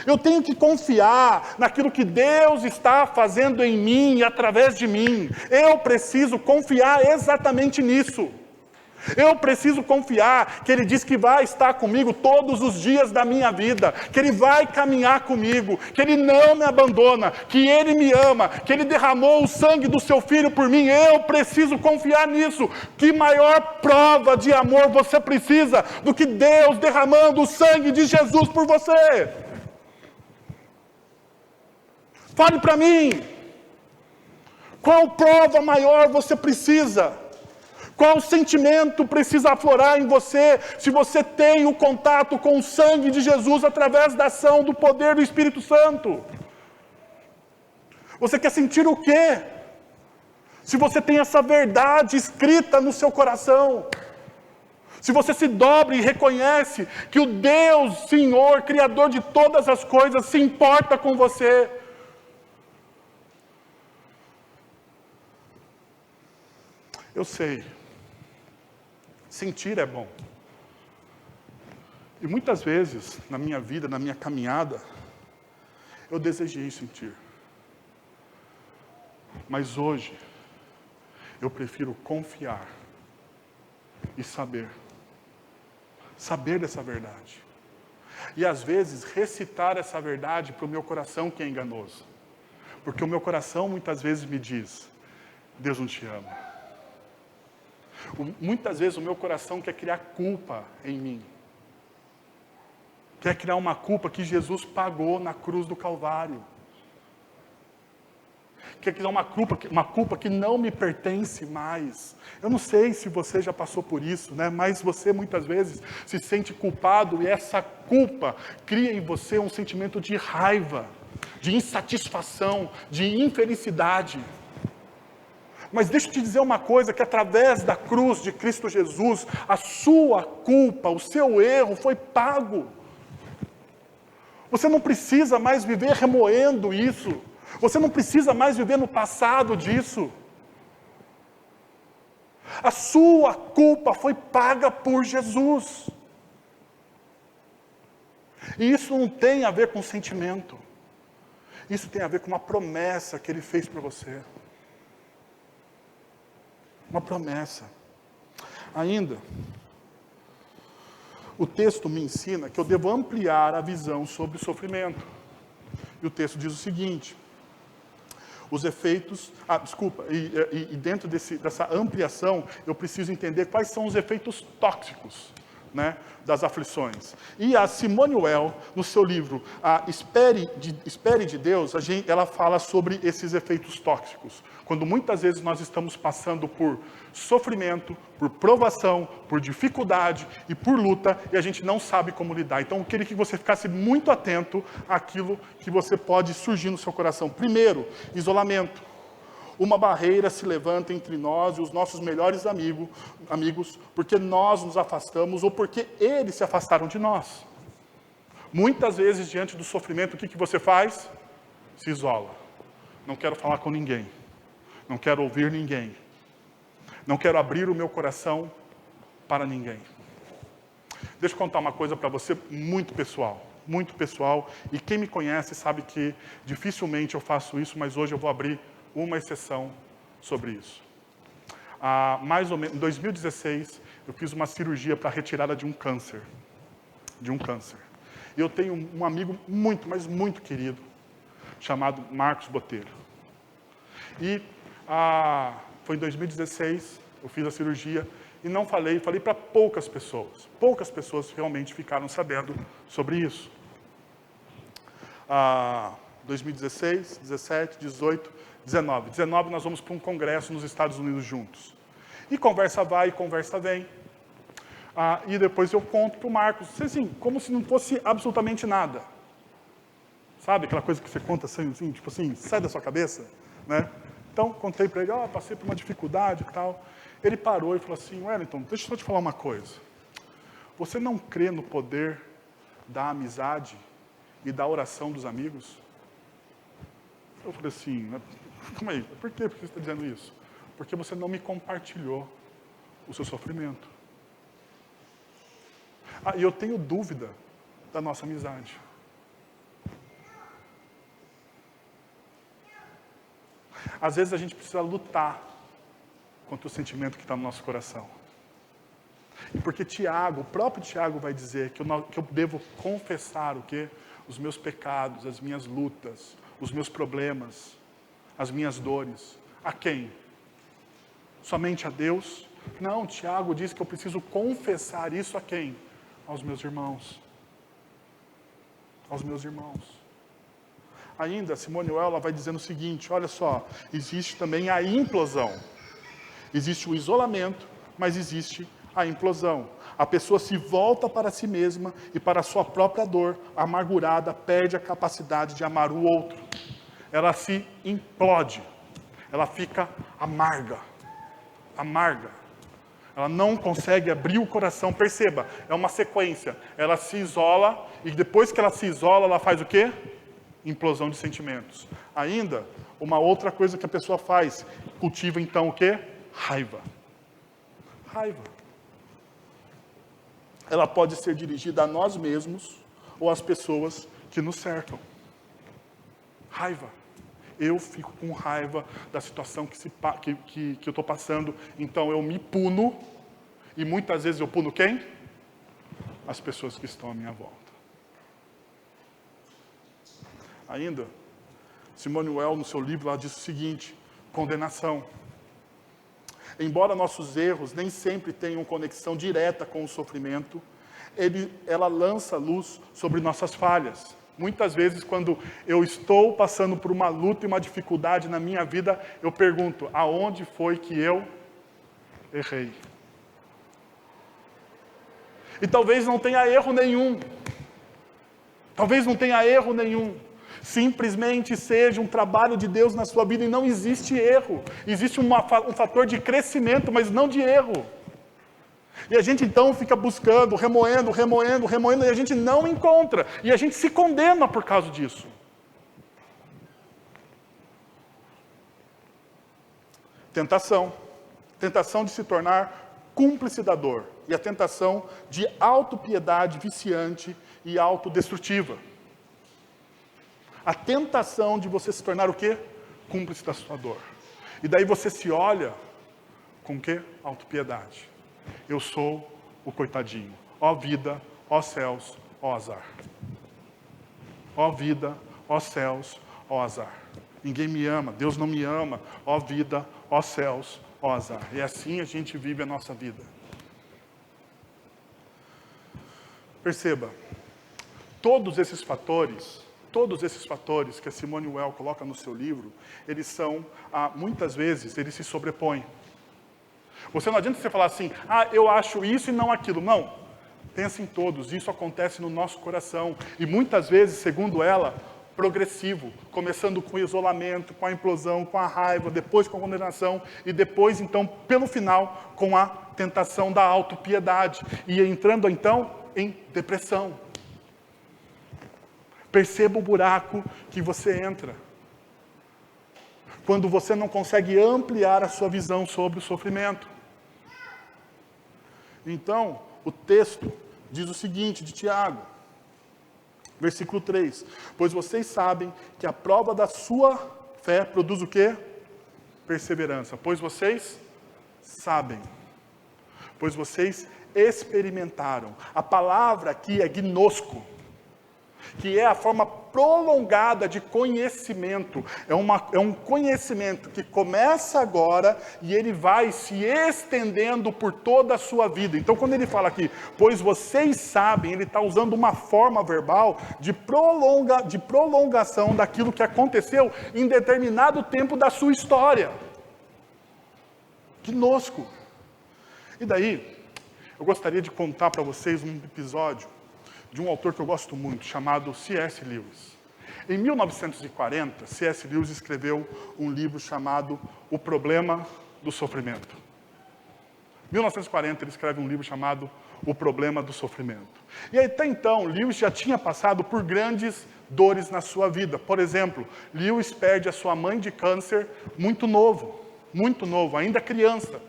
Eu tenho que confiar naquilo que Deus está fazendo em mim e através de mim. Eu preciso confiar exatamente nisso. Eu preciso confiar que Ele diz que vai estar comigo todos os dias da minha vida, que Ele vai caminhar comigo, que Ele não me abandona, que Ele me ama, que Ele derramou o sangue do Seu Filho por mim. Eu preciso confiar nisso. Que maior prova de amor você precisa do que Deus derramando o sangue de Jesus por você? Fale para mim. Qual prova maior você precisa? Qual sentimento precisa aflorar em você, se você tem o contato com o sangue de Jesus através da ação do poder do Espírito Santo? Você quer sentir o quê? Se você tem essa verdade escrita no seu coração, se você se dobra e reconhece que o Deus, Senhor, Criador de todas as coisas, se importa com você. Eu sei, sentir é bom. E muitas vezes, na minha vida, na minha caminhada, eu desejei sentir. Mas hoje, eu prefiro confiar e saber. Saber dessa verdade. E às vezes, recitar essa verdade para o meu coração que é enganoso. Porque o meu coração muitas vezes me diz, Deus não te ama. Muitas vezes o meu coração quer criar culpa em mim. Quer criar uma culpa que Jesus pagou na cruz do Calvário. Quer criar uma culpa que não me pertence mais. Eu não sei se você já passou por isso, né? Mas você muitas vezes se sente culpado e essa culpa cria em você um sentimento de raiva, de insatisfação, de infelicidade. Mas deixa eu te dizer uma coisa, que através da cruz de Cristo Jesus, a sua culpa, o seu erro foi pago. Você não precisa mais viver remoendo isso. Você não precisa mais viver no passado disso. A sua culpa foi paga por Jesus. E isso não tem a ver com sentimento. Isso tem a ver com uma promessa que Ele fez para você. Uma promessa. Ainda, o texto me ensina que eu devo ampliar a visão sobre o sofrimento. E o texto diz o seguinte, os efeitos... E dentro dessa ampliação, eu preciso entender quais são os efeitos tóxicos, né, das aflições. E a Simone Weil, no seu livro Espere de Deus, ela fala sobre esses efeitos tóxicos. Quando muitas vezes nós estamos passando por sofrimento, por provação, por dificuldade e por luta, e a gente não sabe como lidar. Então eu queria que você ficasse muito atento àquilo que você pode surgir no seu coração. Primeiro, isolamento. Uma barreira se levanta entre nós e os nossos melhores amigos, porque nós nos afastamos ou porque eles se afastaram de nós. Muitas vezes, diante do sofrimento, o que você faz? Se isola. Não quero falar com ninguém. Não quero ouvir ninguém. Não quero abrir o meu coração para ninguém. Deixa eu contar uma coisa para você muito pessoal. Muito pessoal. E quem me conhece sabe que dificilmente eu faço isso, mas hoje eu vou abrir uma exceção sobre isso. Mais ou menos, em 2016, eu fiz uma cirurgia para a retirada de um câncer. E eu tenho um amigo muito, mas muito querido, chamado Marcos Botelho. E foi em 2016, eu fiz a cirurgia e não falei para poucas pessoas. Poucas pessoas realmente ficaram sabendo sobre isso. 2016, 17, 18, 19. 19 nós vamos para um congresso nos Estados Unidos juntos. E conversa vai, conversa vem. E depois eu conto para o Marcos, assim, como se não fosse absolutamente nada. Sabe aquela coisa que você conta assim, tipo assim, sai da sua cabeça, né? Então, contei para ele, passei por uma dificuldade e tal. Ele parou e falou assim, Wellington, deixa eu só te falar uma coisa. Você não crê no poder da amizade e da oração dos amigos? Eu falei assim, calma aí, por que você está dizendo isso? Porque você não me compartilhou o seu sofrimento. E eu tenho dúvida da nossa amizade. Às vezes a gente precisa lutar contra o sentimento que está no nosso coração. E porque o próprio Tiago vai dizer que eu devo confessar o quê? Os meus pecados, as minhas lutas, os meus problemas, as minhas dores. A quem? Somente a Deus? Não, Tiago diz que eu preciso confessar isso a quem? Aos meus irmãos. Aos meus irmãos. Ainda, Simone Weil ela vai dizendo o seguinte, olha só, existe também a implosão. Existe o isolamento, mas existe a implosão. A pessoa se volta para si mesma e para a sua própria dor, amargurada, perde a capacidade de amar o outro. Ela se implode. Ela fica amarga. Amarga. Ela não consegue abrir o coração. Perceba, é uma sequência. Ela se isola e depois que ela se isola, ela faz o quê? Implosão de sentimentos. Ainda, uma outra coisa que a pessoa faz, cultiva então o quê? Raiva. Raiva. Ela pode ser dirigida a nós mesmos ou às pessoas que nos cercam. Raiva. Eu fico com raiva da situação que eu estou passando, então eu me puno, e muitas vezes eu puno quem? As pessoas que estão à minha volta. Ainda, Simone Weil, no seu livro, ela diz o seguinte, condenação. Embora nossos erros nem sempre tenham conexão direta com o sofrimento, ela lança luz sobre nossas falhas. Muitas vezes, quando eu estou passando por uma luta e uma dificuldade na minha vida, eu pergunto, aonde foi que eu errei? E talvez não tenha erro nenhum. Talvez não tenha erro nenhum. Simplesmente seja um trabalho de Deus na sua vida e não existe erro. Existe um fator de crescimento, mas não de erro. E a gente então fica buscando, remoendo, e a gente não encontra. E a gente se condena por causa disso. Tentação. Tentação de se tornar cúmplice da dor. E a tentação de autopiedade viciante e autodestrutiva. A tentação de você se tornar o quê? Cúmplice da sua dor. E daí você se olha com o quê? Autopiedade. Eu sou o coitadinho. Ó vida, ó céus, ó azar. Ó vida, ó céus, ó azar. Ninguém me ama, Deus não me ama. Ó vida, ó céus, ó azar. E assim a gente vive a nossa vida. Perceba, todos esses fatores que a Simone Weil coloca no seu livro, eles são, muitas vezes, eles se sobrepõem. Você não adianta você falar assim, eu acho isso e não aquilo. Não, pensa em todos, isso acontece no nosso coração. E muitas vezes, segundo ela, progressivo, começando com o isolamento, com a implosão, com a raiva, depois com a condenação, e depois, então, pelo final, com a tentação da autopiedade. E entrando, então, em depressão. Perceba o buraco que você entra. Quando você não consegue ampliar a sua visão sobre o sofrimento. Então, o texto diz o seguinte, de Tiago, versículo 3. Pois vocês sabem que a prova da sua fé produz o quê? Perseverança. Pois vocês sabem. Pois vocês experimentaram. A palavra aqui é gnosco, que é a forma prolongada de conhecimento. É um conhecimento que começa agora e ele vai se estendendo por toda a sua vida. Então, quando ele fala aqui, pois vocês sabem, ele está usando uma forma verbal de prolongação daquilo que aconteceu em determinado tempo da sua história. Gnosco. E daí, eu gostaria de contar para vocês um episódio de um autor que eu gosto muito, chamado C.S. Lewis. Em 1940, C.S. Lewis escreveu um livro chamado O Problema do Sofrimento. Em 1940, ele escreve um livro chamado O Problema do Sofrimento. E até então, Lewis já tinha passado por grandes dores na sua vida. Por exemplo, Lewis perde a sua mãe de câncer muito novo, ainda criança.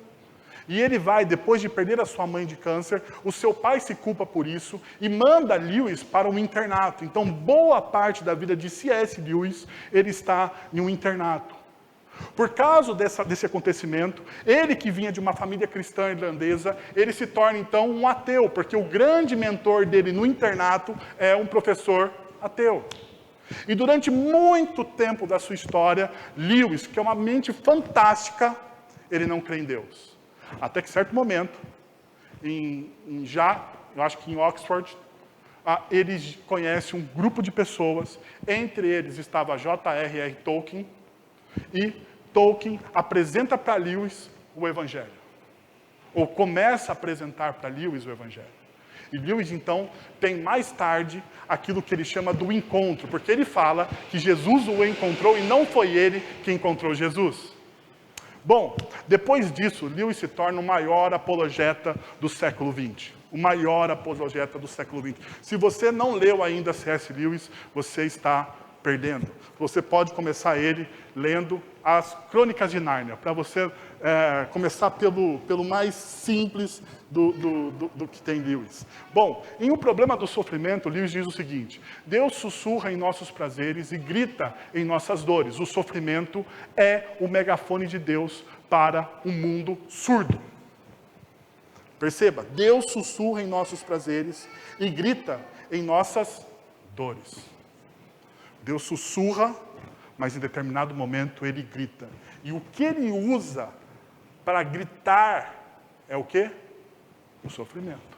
E ele vai, depois de perder a sua mãe de câncer, o seu pai se culpa por isso e manda Lewis para um internato. Então, boa parte da vida de C.S. Lewis, ele está em um internato. Por causa desse acontecimento, ele que vinha de uma família cristã irlandesa, ele se torna então um ateu, porque o grande mentor dele no internato é um professor ateu. E durante muito tempo da sua história, Lewis, que é uma mente fantástica, ele não crê em Deus. Até que certo momento, eu acho que em Oxford, ele conhece um grupo de pessoas, entre eles estava J.R.R. Tolkien, e Tolkien apresenta para Lewis o Evangelho. Ou começa a apresentar para Lewis o Evangelho. E Lewis, então, tem mais tarde aquilo que ele chama do encontro, porque ele fala que Jesus o encontrou e não foi ele que encontrou Jesus. Bom, depois disso, Lewis se torna o maior apologeta do século XX. O maior apologeta do século XX. Se você não leu ainda C.S. Lewis, você está perdendo. Você pode começar ele lendo as Crônicas de Nárnia, para você começar pelo mais simples do que tem Lewis. Bom, em O Problema do Sofrimento, Lewis diz o seguinte: Deus sussurra em nossos prazeres e grita em nossas dores. O sofrimento é o megafone de Deus para um mundo surdo. Perceba, Deus sussurra em nossos prazeres e grita em nossas dores. Deus sussurra, mas em determinado momento ele grita. E o que ele usa para gritar é o quê? O sofrimento.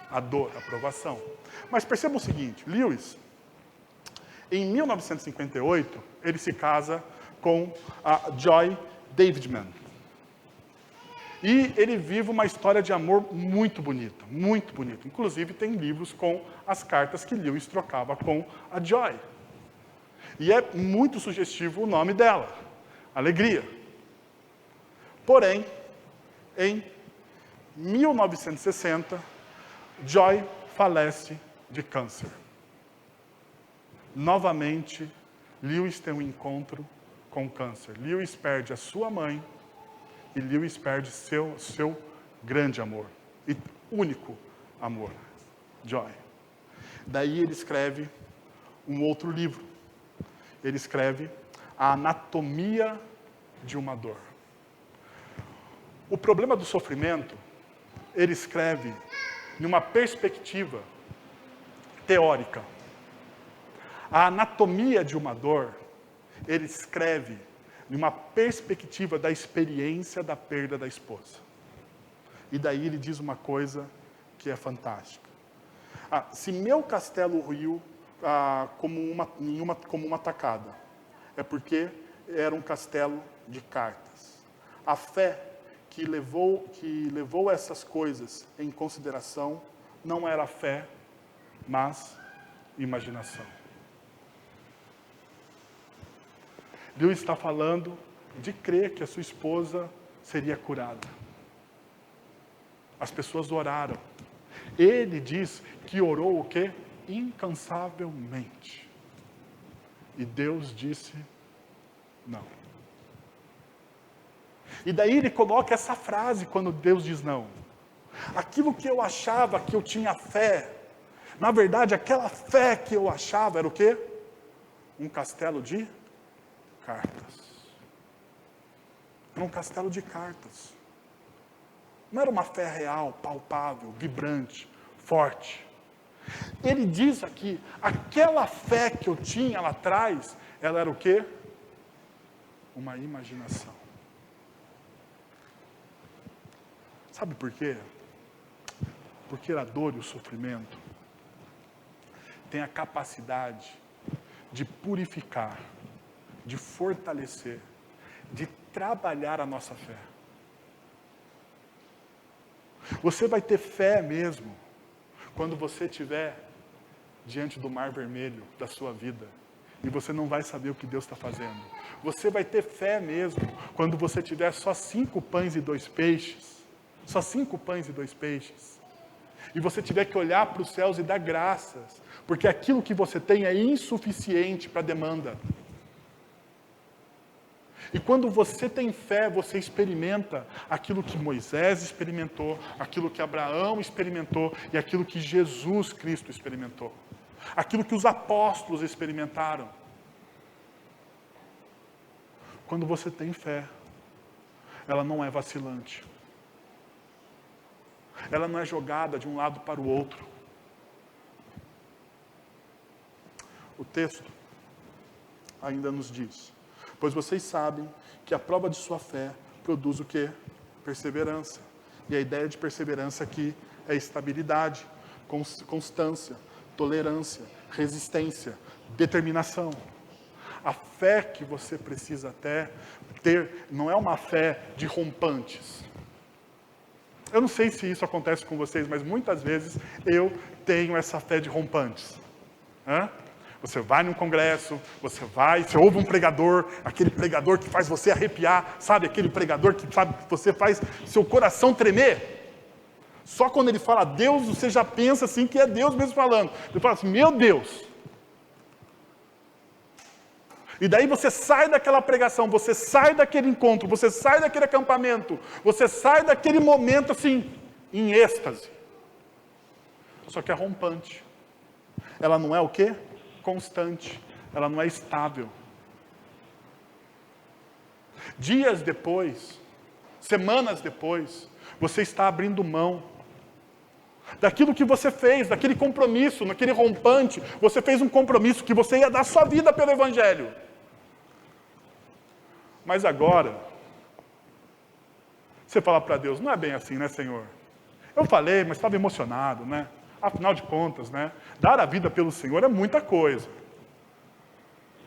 A dor, a provação. Mas perceba o seguinte, Lewis, em 1958, ele se casa com a Joy Davidman. E ele vive uma história de amor muito bonita, muito bonita. Inclusive tem livros com as cartas que Lewis trocava com a Joy. E é muito sugestivo o nome dela, Alegria. Porém, em 1960, Joy falece de câncer. Novamente, Lewis tem um encontro com câncer. Lewis perde a sua mãe e Lewis perde seu grande amor e único amor, Joy. Daí ele escreve um outro livro. Ele escreve A Anatomia de uma Dor. O problema do sofrimento, ele escreve numa perspectiva teórica. A anatomia de uma dor, ele escreve numa perspectiva da experiência da perda da esposa. E daí ele diz uma coisa que é fantástica. Se meu castelo ruiu como uma tacada, é porque era um castelo de cartas. A fé que levou essas coisas em consideração não era fé, mas imaginação. Deus está falando de crer que a sua esposa seria curada. As pessoas oraram. Ele diz que orou o quê? Incansavelmente. E Deus disse não. E daí ele coloca essa frase quando Deus diz não. Aquilo que eu achava que eu tinha fé, na verdade aquela fé que eu achava era o quê? Um castelo de cartas. Era um castelo de cartas. Não era uma fé real, palpável, vibrante, forte. Ele diz aqui, aquela fé que eu tinha lá atrás, ela era o quê? Uma imaginação. Sabe por quê? Porque a dor e o sofrimento têm a capacidade de purificar, de fortalecer, de trabalhar a nossa fé. Você vai ter fé mesmo quando você estiver diante do mar vermelho da sua vida e você não vai saber o que Deus está fazendo. Você vai ter fé mesmo quando você tiver só 5 pães e 2 peixes. Só 5 pães e 2 peixes. E você tiver que olhar para os céus e dar graças, porque aquilo que você tem é insuficiente para a demanda. E quando você tem fé, você experimenta aquilo que Moisés experimentou, aquilo que Abraão experimentou e aquilo que Jesus Cristo experimentou. Aquilo que os apóstolos experimentaram. Quando você tem fé, ela não é vacilante. Ela não é jogada de um lado para o outro. O texto ainda nos diz: pois vocês sabem que a prova de sua fé produz o quê? Perseverança. E a ideia de perseverança aqui é estabilidade. constância, tolerância, resistência, determinação. A fé que você precisa ter não é uma fé de rompantes. Eu não sei se isso acontece com vocês, mas muitas vezes eu tenho essa fé de rompantes. Você vai num congresso, você ouve um pregador, aquele pregador que faz você arrepiar, sabe? Aquele pregador que você faz seu coração tremer. Só quando ele fala Deus, você já pensa assim que é Deus mesmo falando. Você fala assim, meu Deus. E daí você sai daquela pregação, você sai daquele encontro, você sai daquele acampamento, você sai daquele momento assim, em êxtase. Só que é rompante. Ela não é o quê? Constante. Ela não é estável. Dias depois, semanas depois, você está abrindo mão daquilo que você fez, daquele compromisso, naquele rompante. Você fez um compromisso que você ia dar sua vida pelo Evangelho. Mas agora, você fala para Deus, não é bem assim, né, Senhor? Eu falei, mas estava emocionado, né? Afinal de contas, né? Dar a vida pelo Senhor é muita coisa.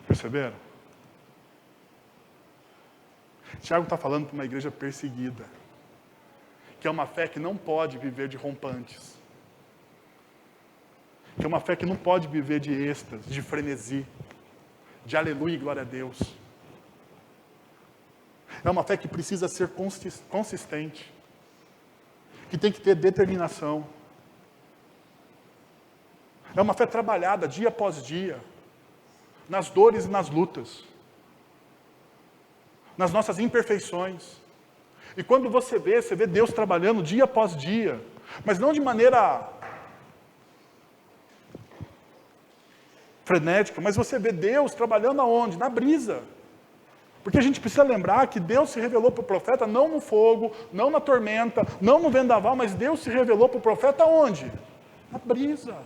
Perceberam? Tiago está falando para uma igreja perseguida, que é uma fé que não pode viver de rompantes, que é uma fé que não pode viver de êxtase, de frenesi, de aleluia e glória a Deus. É uma fé que precisa ser consistente, que tem que ter determinação. É uma fé trabalhada dia após dia, nas dores e nas lutas, nas nossas imperfeições. E quando você vê Deus trabalhando dia após dia, mas não de maneira frenética, mas você vê Deus trabalhando aonde? Na brisa. Porque a gente precisa lembrar que Deus se revelou para o profeta não no fogo, não na tormenta, não no vendaval, mas Deus se revelou para o profeta onde? Na brisa.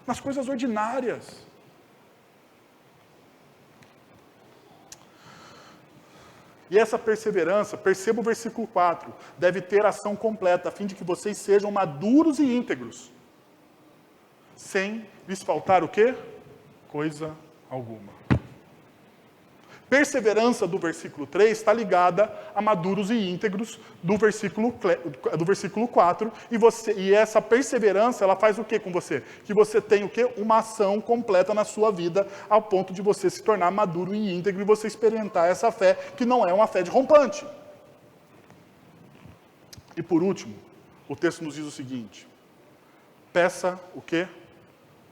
Nas coisas ordinárias. E essa perseverança, perceba o versículo 4, deve ter ação completa, a fim de que vocês sejam maduros e íntegros, sem lhes faltar o quê? Coisa alguma. Perseverança do versículo 3 está ligada a maduros e íntegros do versículo 4. E essa perseverança, ela faz o que com você? Que você tem o quê? Uma ação completa na sua vida, ao ponto de você se tornar maduro e íntegro e você experimentar essa fé, que não é uma fé de rompante. E por último, o texto nos diz o seguinte: peça o quê?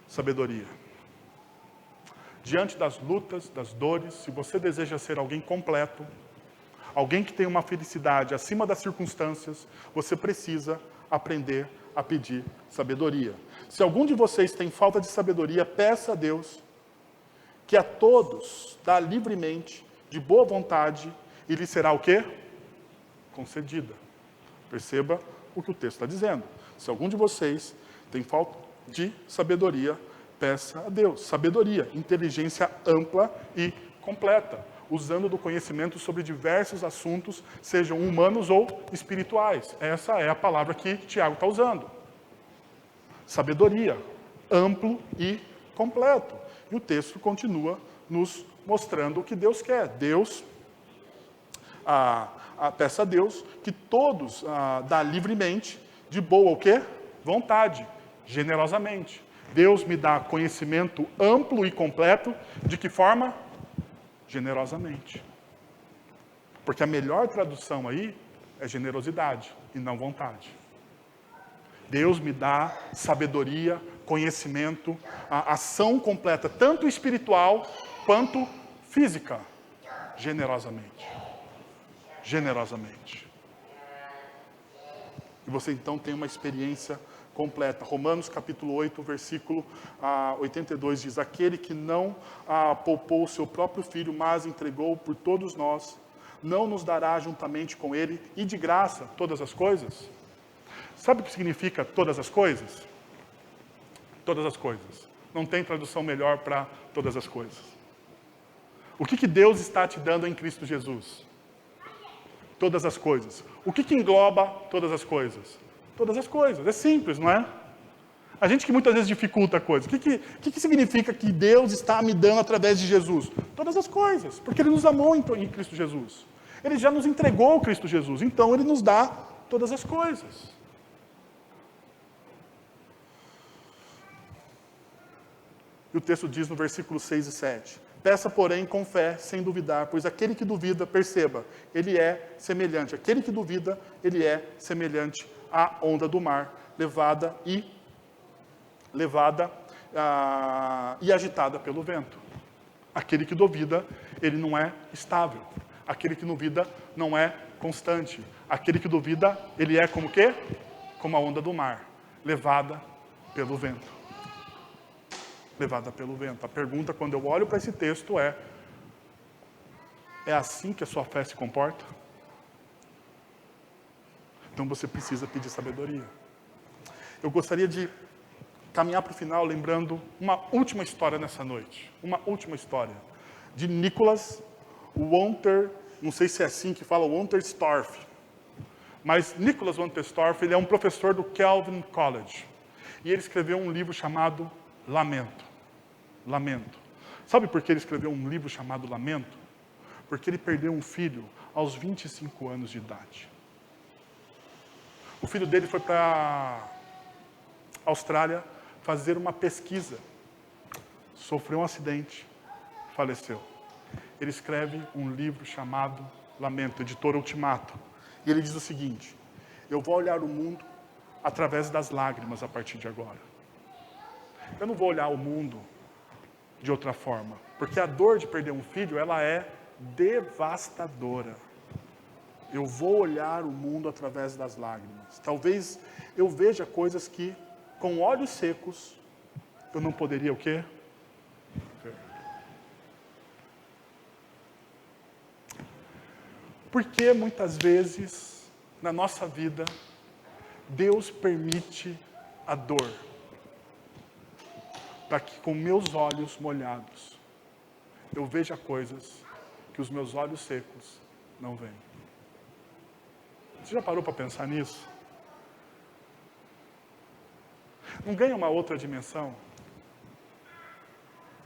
Sabedoria. Diante das lutas, das dores, se você deseja ser alguém completo, alguém que tem uma felicidade acima das circunstâncias, você precisa aprender a pedir sabedoria. Se algum de vocês tem falta de sabedoria, peça a Deus, que a todos dá livremente, de boa vontade, e lhe será o quê? Concedida. Perceba o que o texto está dizendo. Se algum de vocês tem falta de sabedoria, peça a Deus. Sabedoria, inteligência ampla e completa, usando do conhecimento sobre diversos assuntos, sejam humanos ou espirituais. Essa é a palavra que Tiago está usando. Sabedoria, amplo e completo. E o texto continua nos mostrando o que Deus quer. Deus, peça a Deus que todos dá livremente, de boa o quê? Vontade, generosamente. Deus me dá conhecimento amplo e completo, de que forma? Generosamente. Porque a melhor tradução aí é generosidade e não vontade. Deus me dá sabedoria, conhecimento, a ação completa, tanto espiritual quanto física, generosamente. Generosamente. E você então tem uma experiência completa. Romanos capítulo 8, versículo 82 diz: aquele que não poupou o seu próprio filho, mas entregou por todos nós, não nos dará juntamente com ele e de graça todas as coisas? Sabe o que significa todas as coisas? Todas as coisas. Não tem tradução melhor para todas as coisas. O que Deus está te dando em Cristo Jesus? Todas as coisas. O que engloba todas as coisas? todas as coisas. É simples, não é? A gente que muitas vezes dificulta a coisa. O que significa que Deus está me dando através de Jesus? Todas as coisas, porque Ele nos amou em Cristo Jesus. Ele já nos entregou o Cristo Jesus, então Ele nos dá todas as coisas. E o texto diz no versículo 6 e 7. Peça, porém, com fé, sem duvidar, pois aquele que duvida, perceba, ele é semelhante. Aquele que duvida, ele é semelhante à onda do mar, levada e agitada pelo vento. Aquele que duvida, ele não é estável. Aquele que duvida não é constante. Aquele que duvida, ele é como o quê? Como a onda do mar, levada pelo vento. Levada pelo vento. A pergunta, quando eu olho para esse texto, é assim que a sua fé se comporta? Então você precisa pedir sabedoria. Eu gostaria de caminhar para o final lembrando uma última história nessa noite. Uma última história. De Nicholas Wonter, não sei se é assim que fala, Wonterstorff. Mas Nicholas Wonterstorff, ele é um professor do Calvin College. E ele escreveu um livro chamado Lamento. Lamento. Sabe por que ele escreveu um livro chamado Lamento? Porque ele perdeu um filho aos 25 anos de idade. O filho dele foi para a Austrália fazer uma pesquisa. Sofreu um acidente, faleceu. Ele escreve um livro chamado Lamento, editora Ultimato. E ele diz o seguinte: eu vou olhar o mundo através das lágrimas a partir de agora. Eu não vou olhar o mundo de outra forma, porque a dor de perder um filho, ela é devastadora. Eu vou olhar o mundo através das lágrimas. Talvez eu veja coisas que, com olhos secos, eu não poderia o quê? Ver. Porque muitas vezes, na nossa vida, Deus permite a dor, para que com meus olhos molhados, eu veja coisas que os meus olhos secos não veem. Você já parou para pensar nisso? Não ganha uma outra dimensão?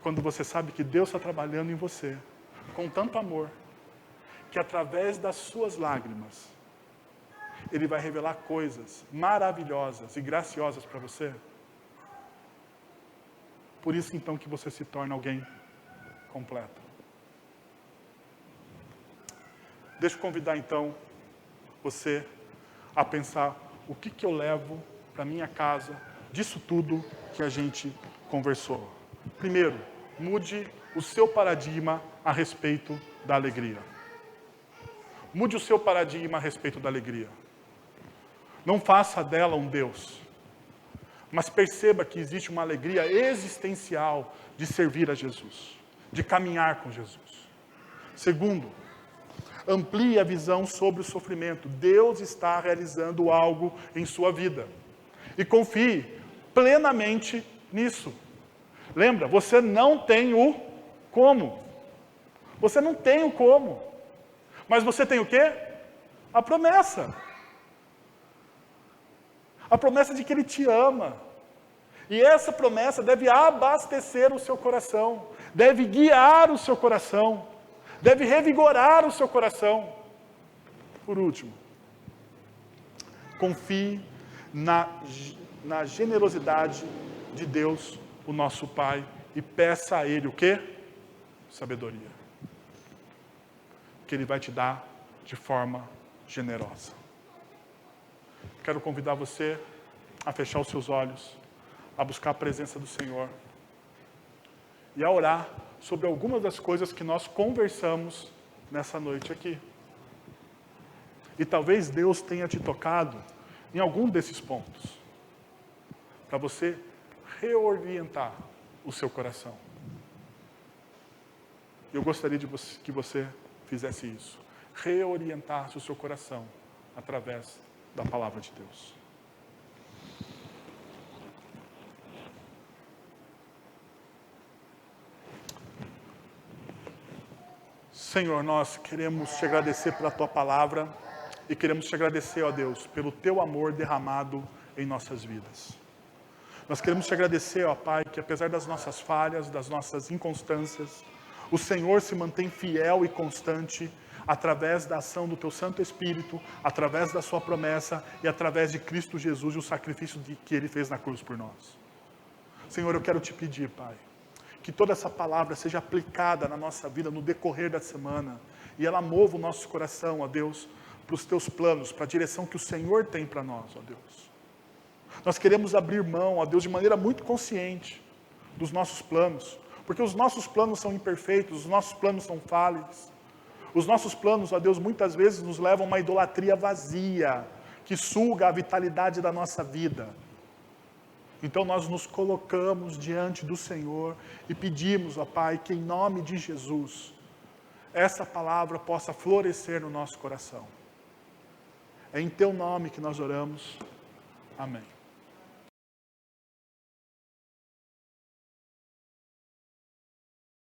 Quando você sabe que Deus está trabalhando em você, com tanto amor, que através das suas lágrimas, Ele vai revelar coisas maravilhosas e graciosas para você? Por isso, então, que você se torna alguém completo. Deixa eu convidar, então, você a pensar o que eu levo para minha casa disso tudo que a gente conversou. Primeiro, mude o seu paradigma a respeito da alegria. Mude o seu paradigma a respeito da alegria. Não faça dela um Deus. Mas perceba que existe uma alegria existencial de servir a Jesus, de caminhar com Jesus. Segundo, amplie a visão sobre o sofrimento. Deus está realizando algo em sua vida. E confie plenamente nisso. Lembra, você não tem o como. Você não tem o como. Mas você tem o quê? A promessa. A promessa de que Ele te ama. E essa promessa deve abastecer o seu coração. Deve guiar o seu coração. Deve revigorar o seu coração. Por último, confie na generosidade de Deus, o nosso Pai, e peça a Ele o quê? Sabedoria. Que Ele vai te dar de forma generosa. Quero convidar você a fechar os seus olhos, a buscar a presença do Senhor e a orar sobre algumas das coisas que nós conversamos nessa noite aqui. E talvez Deus tenha te tocado em algum desses pontos, para você reorientar o seu coração. Eu gostaria que você fizesse isso, reorientasse o seu coração através da palavra de Deus. Senhor, nós queremos te agradecer pela tua palavra. E queremos te agradecer, ó Deus, pelo teu amor derramado em nossas vidas. Nós queremos te agradecer, ó Pai, que apesar das nossas falhas, das nossas inconstâncias, o Senhor se mantém fiel e constante através da ação do teu Santo Espírito, através da sua promessa e através de Cristo Jesus e o sacrifício que Ele fez na cruz por nós. Senhor, eu quero te pedir, Pai, que toda essa palavra seja aplicada na nossa vida no decorrer da semana e ela mova o nosso coração, ó Deus, para os teus planos, para a direção que o Senhor tem para nós, ó Deus. Nós queremos abrir mão, ó Deus, de maneira muito consciente dos nossos planos, porque os nossos planos são imperfeitos, os nossos planos são falhos. Os nossos planos, ó Deus, muitas vezes nos levam a uma idolatria vazia, que suga a vitalidade da nossa vida. Então nós nos colocamos diante do Senhor e pedimos, ó Pai, que em nome de Jesus, essa palavra possa florescer no nosso coração. É em teu nome que nós oramos. Amém.